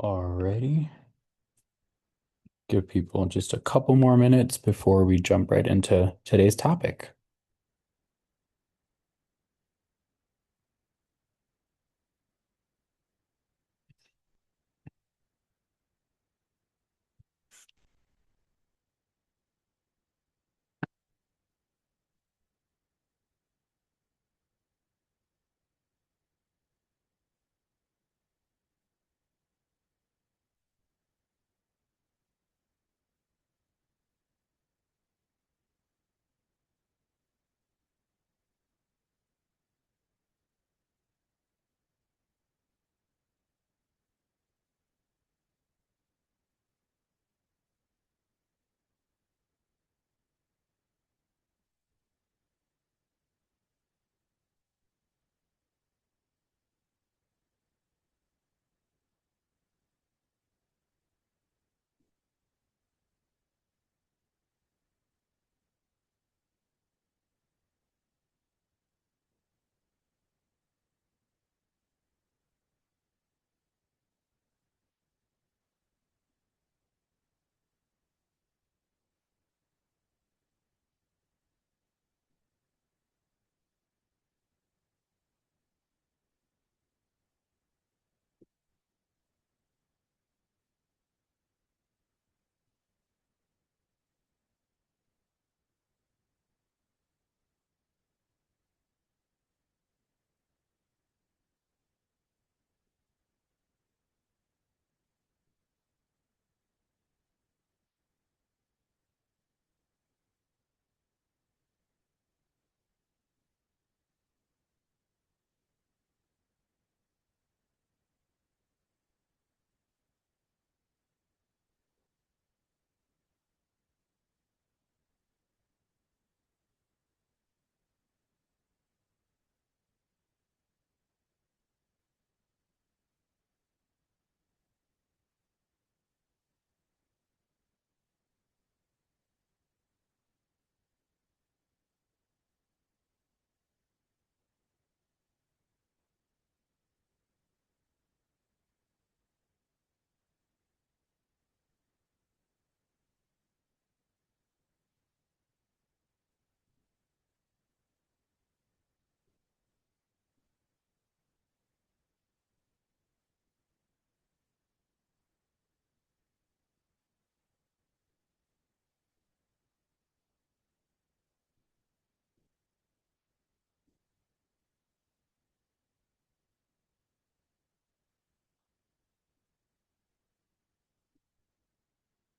Alrighty. Give people just a couple more minutes before we jump right into today's topic.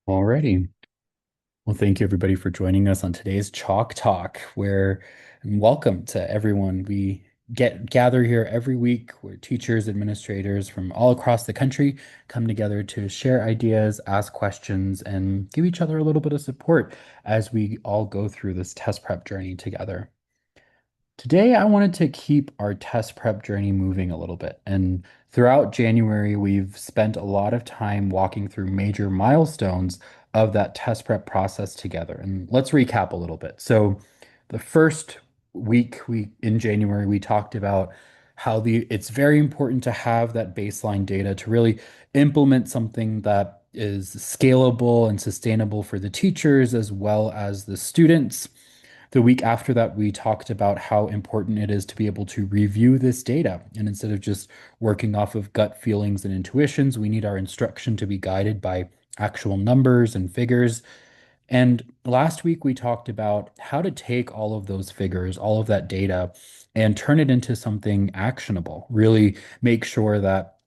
Alrighty. Well, thank you everybody for joining us on today's Chalk Talk, where and welcome to everyone. We gather here every week where teachers, administrators from all across the country come together to share ideas, ask questions, and give each other a little bit of support as we all go through this test prep journey together. Today, I wanted to keep our test prep journey moving a little bit. And throughout January, we've spent a lot of time walking through major milestones of that test prep process together. And let's recap a little bit. So, the first week we in January, we talked about how it's very important to have that baseline data to really implement something that is scalable and sustainable for the teachers as well as the students. The week after that, we talked about how important it is to be able to review this data. And instead of just working off of gut feelings and intuitions, we need our instruction to be guided by actual numbers and figures. And last week, we talked about how to take all of those figures, all of that data, and turn it into something actionable. Really make sure that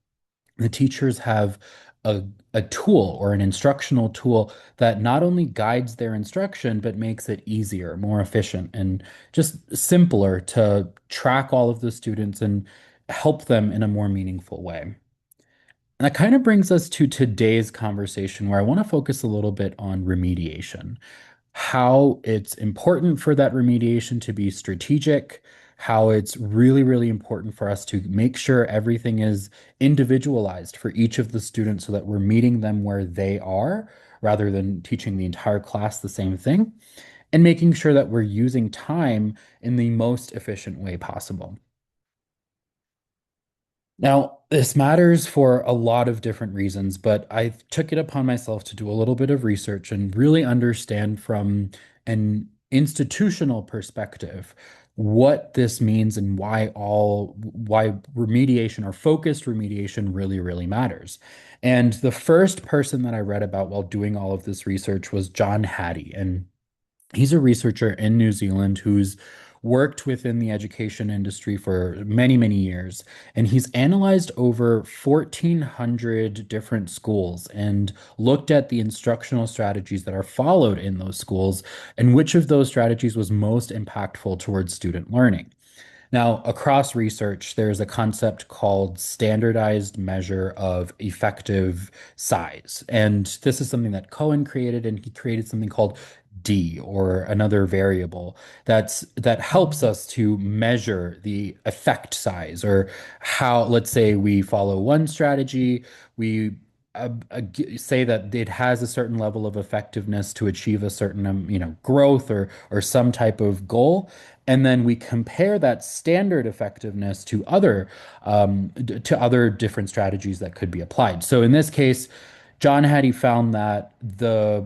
the teachers have a, a tool or an instructional tool that not only guides their instruction, but makes it easier, more efficient, and just simpler to track all of the students and help them in a more meaningful way. And that kind of brings us to today's conversation where I want to focus a little bit on remediation, how it's important for that remediation to be strategic, how it's really, really important for us to make sure everything is individualized for each of the students so that we're meeting them where they are rather than teaching the entire class the same thing, and making sure that we're using time in the most efficient way possible. Now, this matters for a lot of different reasons, but I took it upon myself to do a little bit of research and really understand from an institutional perspective what this means and why remediation or focused remediation really matters. And the first person that I read about while doing all of this research was John Hattie, and he's a researcher in New Zealand who's worked within the education industry for many years. And he's analyzed over 1,400 different schools and looked at the instructional strategies that are followed in those schools and which of those strategies was most impactful towards student learning. Now, across research, there's a concept called standardized measure of effective size. And this is something that Cohen created, and he created something called D, or another variable that helps us to measure the effect size, or how, let's say we follow one strategy, we say that it has a certain level of effectiveness to achieve a certain growth or some type of goal, and then we compare that standard effectiveness to other different strategies that could be applied. So in this case, John Hattie found that the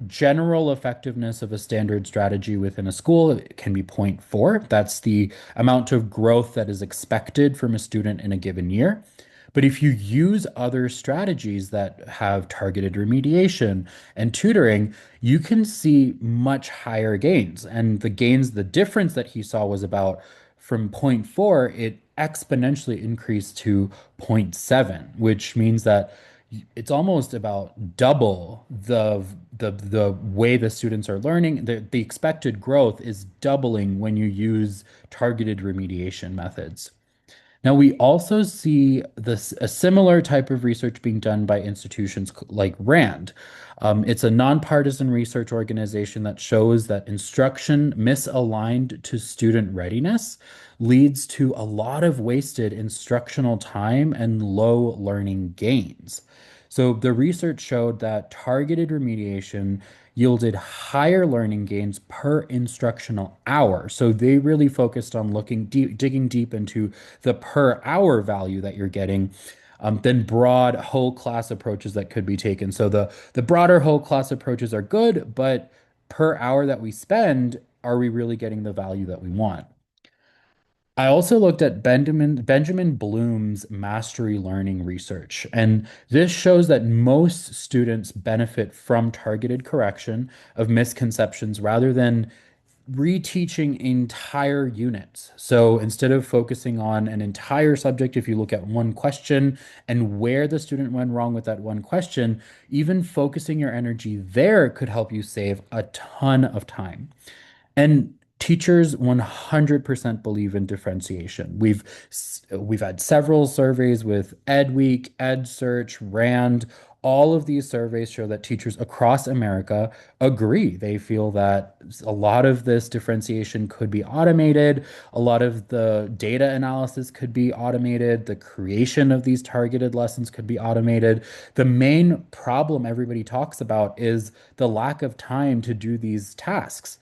general effectiveness of a standard strategy within a school can be zero point 0.4. That's the amount of growth that is expected from a student in a given year. But if you use other strategies that have targeted remediation and tutoring, you can see much higher gains. And the difference that he saw was about from zero point 0.4, it exponentially increased to zero point 0.7, which means that it's almost about double the way the students are learning. The expected growth is doubling when you use targeted remediation methods. Now, we also see a similar type of research being done by institutions like RAND. It's a nonpartisan research organization that shows that instruction misaligned to student readiness leads to a lot of wasted instructional time and low learning gains. So the research showed that targeted remediation yielded higher learning gains per instructional hour. So they really focused on digging deep into the per hour value that you're getting, than broad whole class approaches that could be taken. So the broader whole class approaches are good, but per hour that we spend, are we really getting the value that we want? I also looked at Benjamin Bloom's mastery learning research, and this shows that most students benefit from targeted correction of misconceptions rather than reteaching entire units. So instead of focusing on an entire subject, if you look at one question and where the student went wrong with that one question, even focusing your energy there could help you save a ton of time. And teachers 100% believe in differentiation. We've had several surveys with EdWeek, EdSearch, RAND. All of these surveys show that teachers across America agree. They feel that a lot of this differentiation could be automated, a lot of the data analysis could be automated, the creation of these targeted lessons could be automated. The main problem everybody talks about is the lack of time to do these tasks.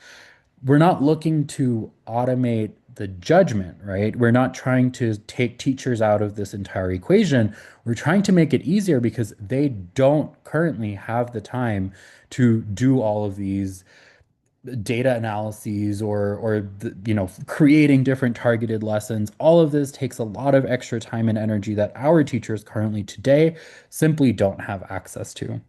We're not looking to automate the judgment, right? We're not trying to take teachers out of this entire equation. We're trying to make it easier because they don't currently have the time to do all of these data analyses or creating different targeted lessons. All of this takes a lot of extra time and energy that our teachers currently today simply don't have access to.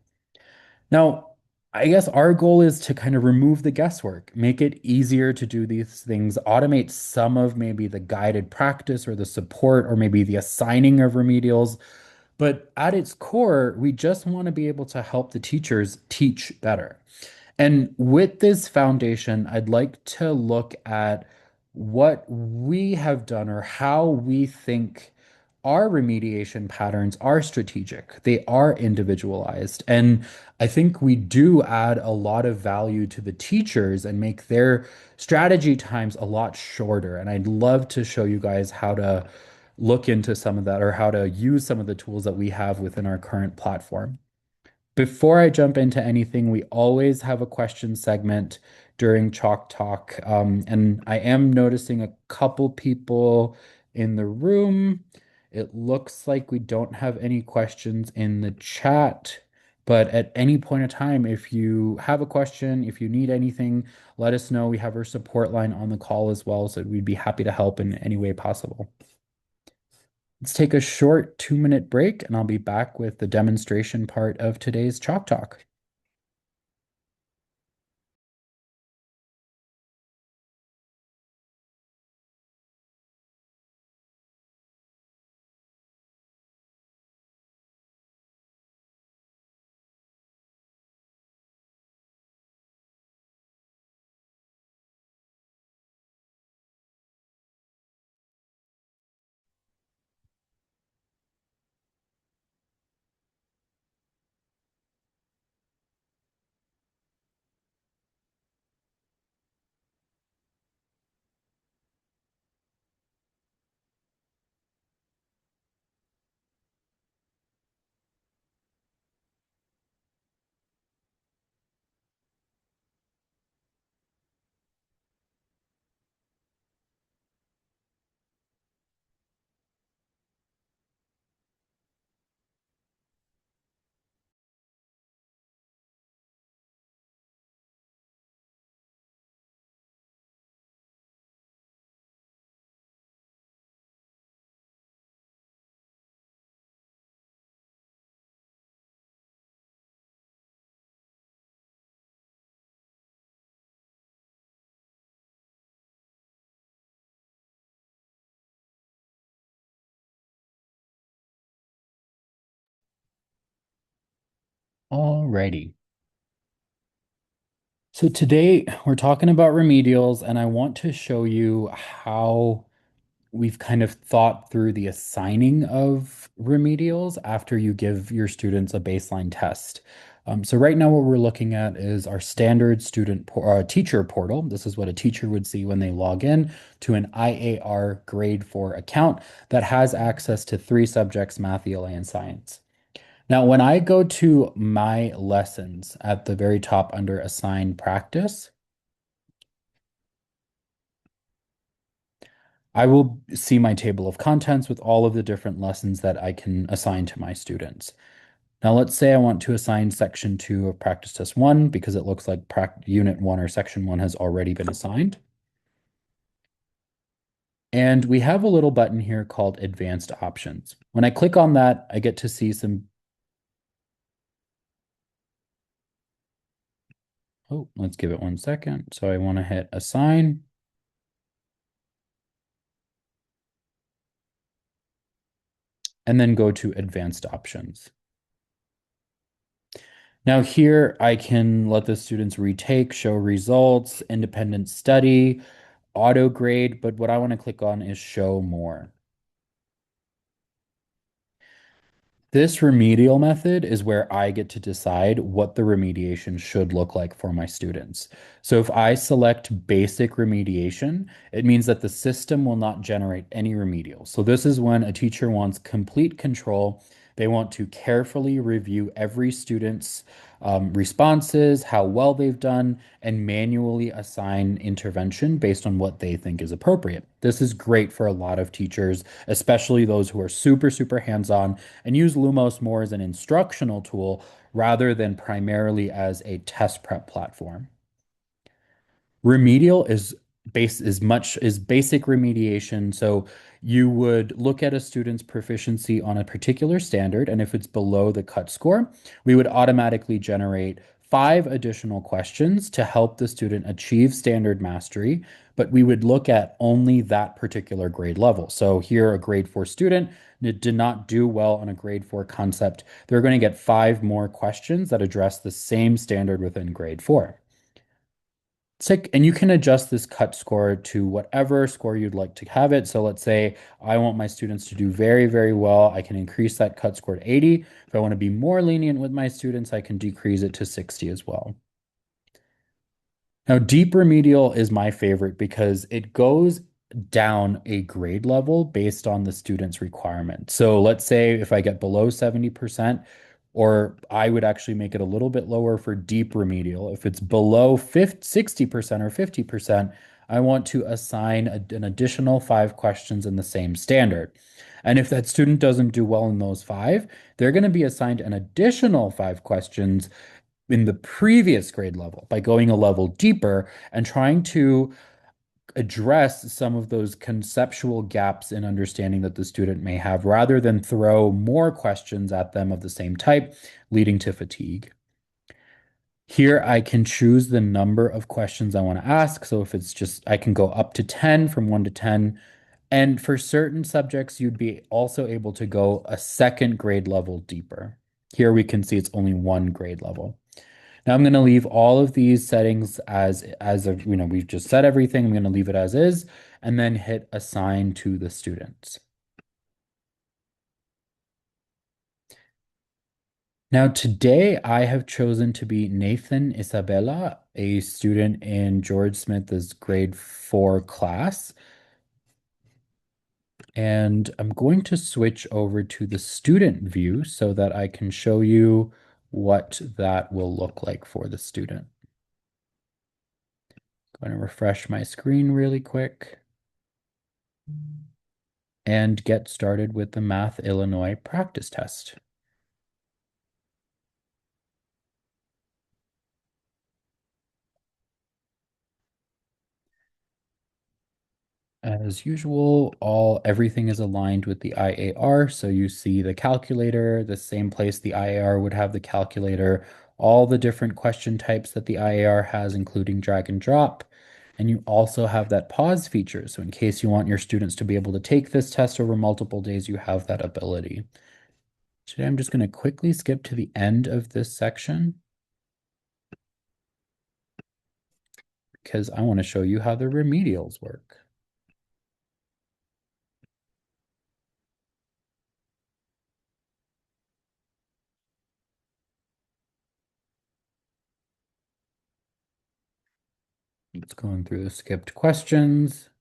Now, I guess our goal is to kind of remove the guesswork, make it easier to do these things, automate some of maybe the guided practice or the support or maybe the assigning of remedials. But at its core, we just want to be able to help the teachers teach better. And with this foundation, I'd like to look at what we have done or how we think our remediation patterns are strategic. They are individualized. And I think we do add a lot of value to the teachers and make their strategy times a lot shorter. And I'd love to show you guys how to look into some of that or how to use some of the tools that we have within our current platform. Before I jump into anything, we always have a question segment during Chalk Talk. And I am noticing a couple people in the room. It looks like we don't have any questions in the chat, but at any point in time, if you have a question, if you need anything, let us know. We have our support line on the call as well, so we'd be happy to help in any way possible. Let's take a short 2-minute break, and I'll be back with the demonstration part of today's Chalk Talk. Alrighty. So today we're talking about remedials, and I want to show you how we've kind of thought through the assigning of remedials after you give your students a baseline test. So right now what we're looking at is our standard teacher portal. This is what a teacher would see when they log in to an IAR grade 4 account that has access to 3 subjects, math, ELA, and science. Now, when I go to my lessons at the very top under assign practice, I will see my table of contents with all of the different lessons that I can assign to my students. Now, let's say I want to assign section 2 of practice test 1 because it looks like unit 1 or section 1 has already been assigned. And we have a little button here called advanced options. When I click on that, I get to see oh, let's give it 1 second. So I want to hit assign. And then go to advanced options. Now here I can let the students retake, show results, independent study, auto grade, but what I want to click on is show more. This remedial method is where I get to decide what the remediation should look like for my students. So if I select basic remediation, it means that the system will not generate any remedial. So this is when a teacher wants complete control. They want to carefully review every student's responses, how well they've done, and manually assign intervention based on what they think is appropriate. This is great for a lot of teachers, especially those who are super, super hands-on and use Lumos more as an instructional tool rather than primarily as a test prep platform. Remedial is basic remediation. So you would look at a student's proficiency on a particular standard, and if it's below the cut score, we would automatically generate 5 additional questions to help the student achieve standard mastery, but we would look at only that particular grade level. So here, a grade 4 student did not do well on a grade 4 concept. They're going to get 5 more questions that address the same standard within grade 4. Sick, and you can adjust this cut score to whatever score you'd like to have it. So let's say I want my students to do very, very well. I can increase that cut score to 80. If I want to be more lenient with my students, I can decrease it to 60 as well. Now, deep remedial is my favorite because it goes down a grade level based on the student's requirement. So let's say if I get below 70%, or I would actually make it a little bit lower for deep remedial. If it's below 60% or 50%, I want to assign an additional 5 questions in the same standard. And if that student doesn't do well in those five, they're going to be assigned an additional 5 questions in the previous grade level by going a level deeper and trying to address some of those conceptual gaps in understanding that the student may have rather than throw more questions at them of the same type, leading to fatigue. Here I can choose the number of questions I want to ask. So if it's just, I can go up to 10 from 1 to 10. And for certain subjects, you'd be also able to go a second grade level deeper. Here we can see it's only 1 grade level. Now I'm going to leave all of these settings we've just set everything. I'm going to leave it as is and then hit assign to the students. Now today I have chosen to be Nathan Isabella, a student in George Smith's grade 4 class. And I'm going to switch over to the student view so that I can show you what that will look like for the student. I'm going to refresh my screen really quick and get started with the Math Illinois practice test. As usual, everything is aligned with the IAR. So you see the calculator, the same place the IAR would have the calculator, all the different question types that the IAR has, including drag and drop. And you also have that pause feature. So in case you want your students to be able to take this test over multiple days, you have that ability. Today, I'm just going to quickly skip to the end of this section because I want to show you how the remedials work. It's going through the skipped questions.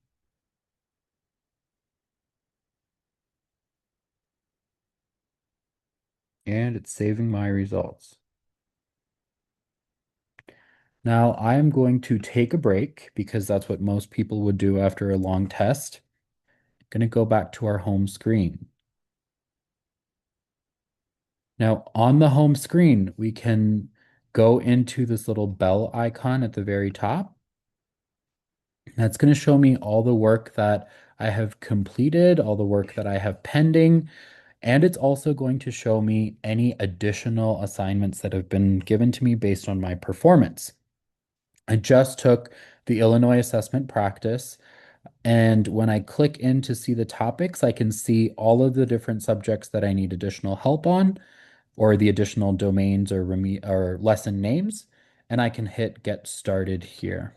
And it's saving my results. Now I'm going to take a break because that's what most people would do after a long test. Going to go back to our home screen. Now on the home screen, we can go into this little bell icon at the very top. That's going to show me all the work that I have completed, all the work that I have pending, and it's also going to show me any additional assignments that have been given to me based on my performance. I just took the Illinois assessment practice, and when I click in to see the topics, I can see all of the different subjects that I need additional help on, or the additional domains or lesson names, and I can hit get started here.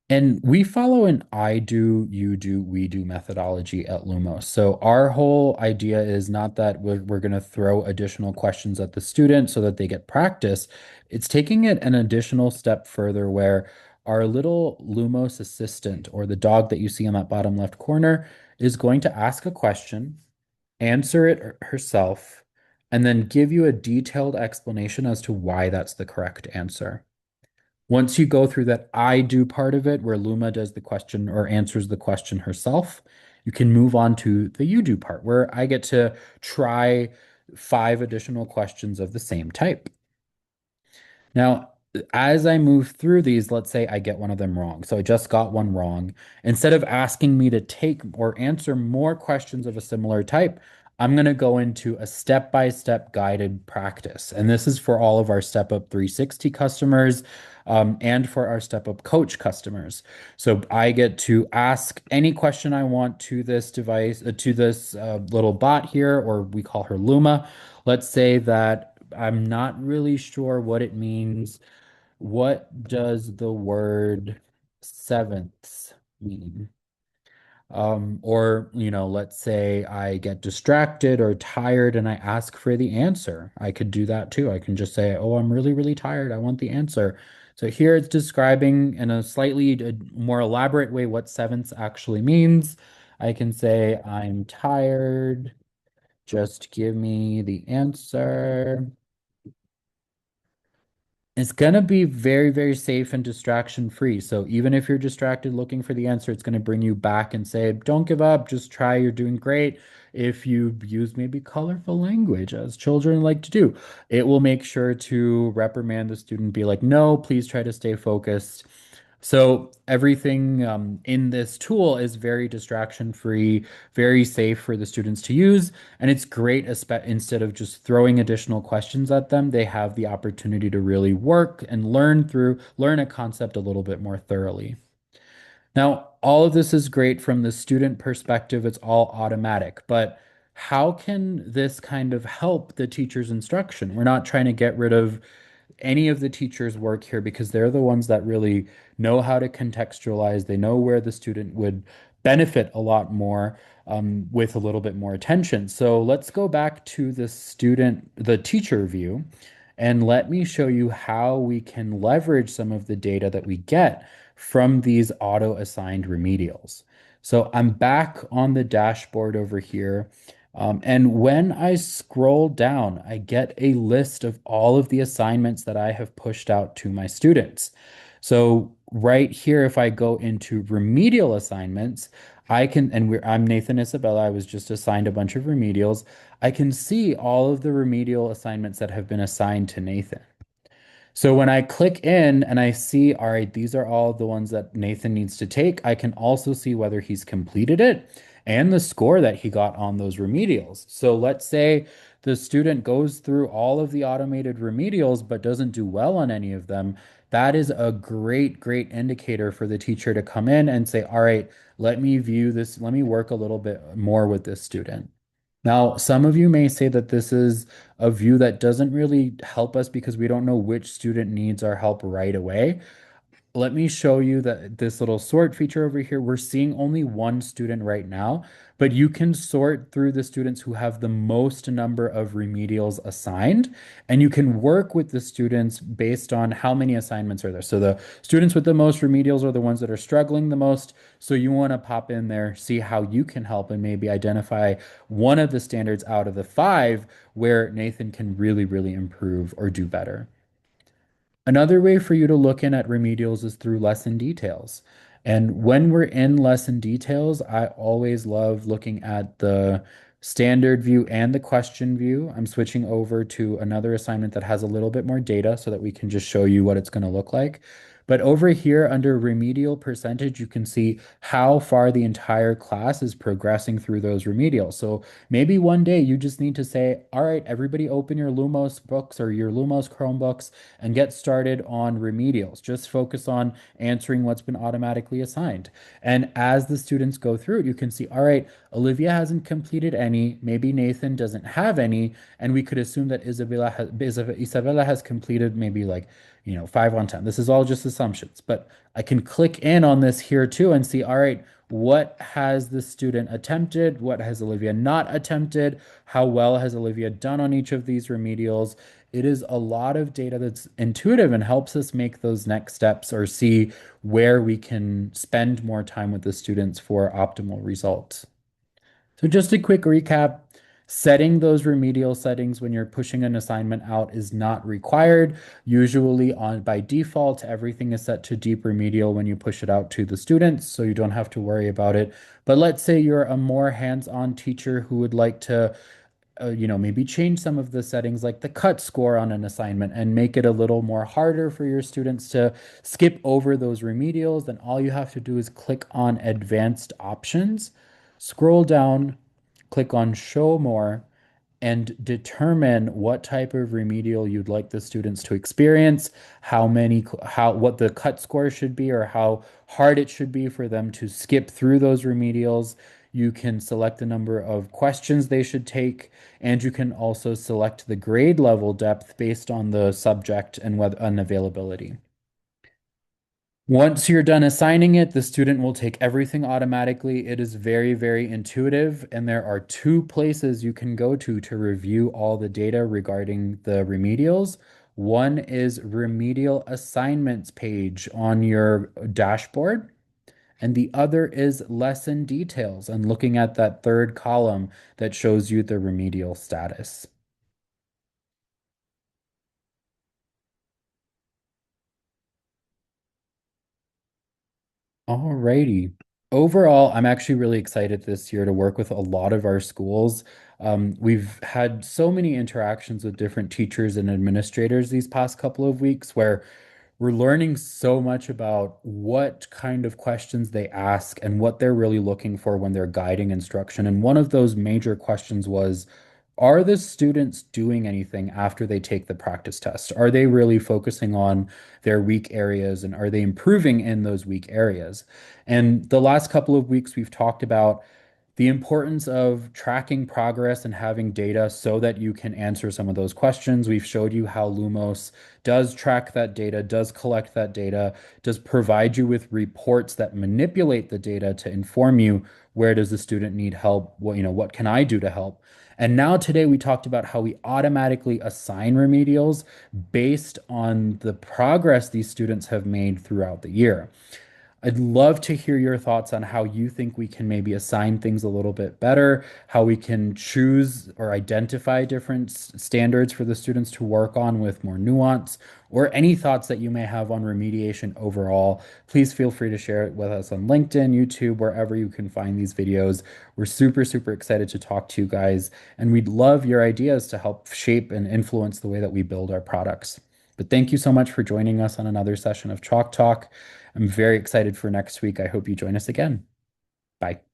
And we follow an I do, you do, we do methodology at Lumos. So our whole idea is not that we're going to throw additional questions at the student so that they get practice. It's taking it an additional step further where our little Lumos assistant or the dog that you see in that bottom left corner is going to ask a question, answer it herself, and then give you a detailed explanation as to why that's the correct answer. Once you go through that I do part of it, where Luma does the question or answers the question herself, you can move on to the you do part, where I get to try 5 additional questions of the same type. Now, as I move through these, let's say I get one of them wrong. So I just got one wrong. Instead of asking me to take or answer more questions of a similar type, I'm going to go into a step-by-step guided practice. And this is for all of our Step Up 360 customers, and for our Step Up Coach customers. So I get to ask any question I want to this device, to this little bot here, or we call her Luma. Let's say that I'm not really sure what it means. What does the word sevenths mean? Or, let's say I get distracted or tired and I ask for the answer. I could do that too. I can just say, oh, I'm really, really tired. I want the answer. So here it's describing in a slightly more elaborate way what sevenths actually means. I can say, I'm tired. Just give me the answer. It's going to be very, very safe and distraction free. So even if you're distracted looking for the answer, it's going to bring you back and say, don't give up, just try, you're doing great. If you use maybe colorful language, as children like to do, it will make sure to reprimand the student, be like, no, please try to stay focused. So everything in this tool is very distraction free, very safe for the students to use. And it's great, instead of just throwing additional questions at them, they have the opportunity to really work and learn a concept a little bit more thoroughly. Now, all of this is great from the student perspective, it's all automatic, but how can this kind of help the teacher's instruction? We're not trying to get rid of any of the teachers work here because they're the ones that really know how to contextualize. They know where the student would benefit a lot more with a little bit more attention. So let's go back to the teacher view, and let me show you how we can leverage some of the data that we get from these auto-assigned remedials. So I'm back on the dashboard over here. And when I scroll down, I get a list of all of the assignments that I have pushed out to my students. So right here, if I go into remedial assignments, I'm Nathan Isabella. I was just assigned a bunch of remedials. I can see all of the remedial assignments that have been assigned to Nathan. So when I click in and I see, all right, these are all the ones that Nathan needs to take, I can also see whether he's completed it and the score that he got on those remedials. So let's say the student goes through all of the automated remedials but doesn't do well on any of them. That is a great, great indicator for the teacher to come in and say, all right, let me view this, let me work a little bit more with this student. Now, some of you may say that this is a view that doesn't really help us because we don't know which student needs our help right away. Let me show you that this little sort feature over here, we're seeing only one student right now, but you can sort through the students who have the most number of remedials assigned, and you can work with the students based on how many assignments are there. So the students with the most remedials are the ones that are struggling the most. So you want to pop in there, see how you can help, and maybe identify one of the standards out of the five where Nathan can really, really improve or do better. Another way for you to look in at remedials is through lesson details. And when we're in lesson details, I always love looking at the standard view and the question view. I'm switching over to another assignment that has a little bit more data so that we can just show you what it's going to look like. But over here under remedial percentage, you can see how far the entire class is progressing through those remedials. So maybe one day you just need to say, all right, everybody open your Lumos books or your Lumos Chromebooks and get started on remedials. Just focus on answering what's been automatically assigned. And as the students go through it, you can see, all right, Olivia hasn't completed any, maybe Nathan doesn't have any, and we could assume that Isabella has completed maybe like, 5 on 10. This is all just assumptions, but I can click in on this here too and see, all right, what has the student attempted? What has Olivia not attempted? How well has Olivia done on each of these remedials? It is a lot of data that's intuitive and helps us make those next steps or see where we can spend more time with the students for optimal results. So just a quick recap, setting those remedial settings when you're pushing an assignment out is not required. Usually on by default, everything is set to deep remedial when you push it out to the students, so you don't have to worry about it. But let's say you're a more hands-on teacher who would like to maybe change some of the settings like the cut score on an assignment and make it a little more harder for your students to skip over those remedials, then all you have to do is click on advanced options, scroll down, click on show more, and determine what type of remedial you'd like the students to experience, what the cut score should be, or how hard it should be for them to skip through those remedials. You can select the number of questions they should take, and you can also select the grade level depth based on the subject and availability. Once you're done assigning it, the student will take everything automatically. It is very, very intuitive, and there are two places you can go to review all the data regarding the remedials. One is remedial assignments page on your dashboard, and the other is lesson details and looking at that third column that shows you the remedial status. Alrighty. Overall, I'm actually really excited this year to work with a lot of our schools. We've had so many interactions with different teachers and administrators these past couple of weeks where we're learning so much about what kind of questions they ask and what they're really looking for when they're guiding instruction. And one of those major questions was, are the students doing anything after they take the practice test? Are they really focusing on their weak areas and are they improving in those weak areas? And the last couple of weeks, we've talked about the importance of tracking progress and having data so that you can answer some of those questions. We've showed you how Lumos does track that data, does collect that data, does provide you with reports that manipulate the data to inform you where does the student need help, what can I do to help? And now today we talked about how we automatically assign remedials based on the progress these students have made throughout the year. I'd love to hear your thoughts on how you think we can maybe assign things a little bit better, how we can choose or identify different standards for the students to work on with more nuance, or any thoughts that you may have on remediation overall. Please feel free to share it with us on LinkedIn, YouTube, wherever you can find these videos. We're super, super excited to talk to you guys, and we'd love your ideas to help shape and influence the way that we build our products. But thank you so much for joining us on another session of Chalk Talk. I'm very excited for next week. I hope you join us again. Bye.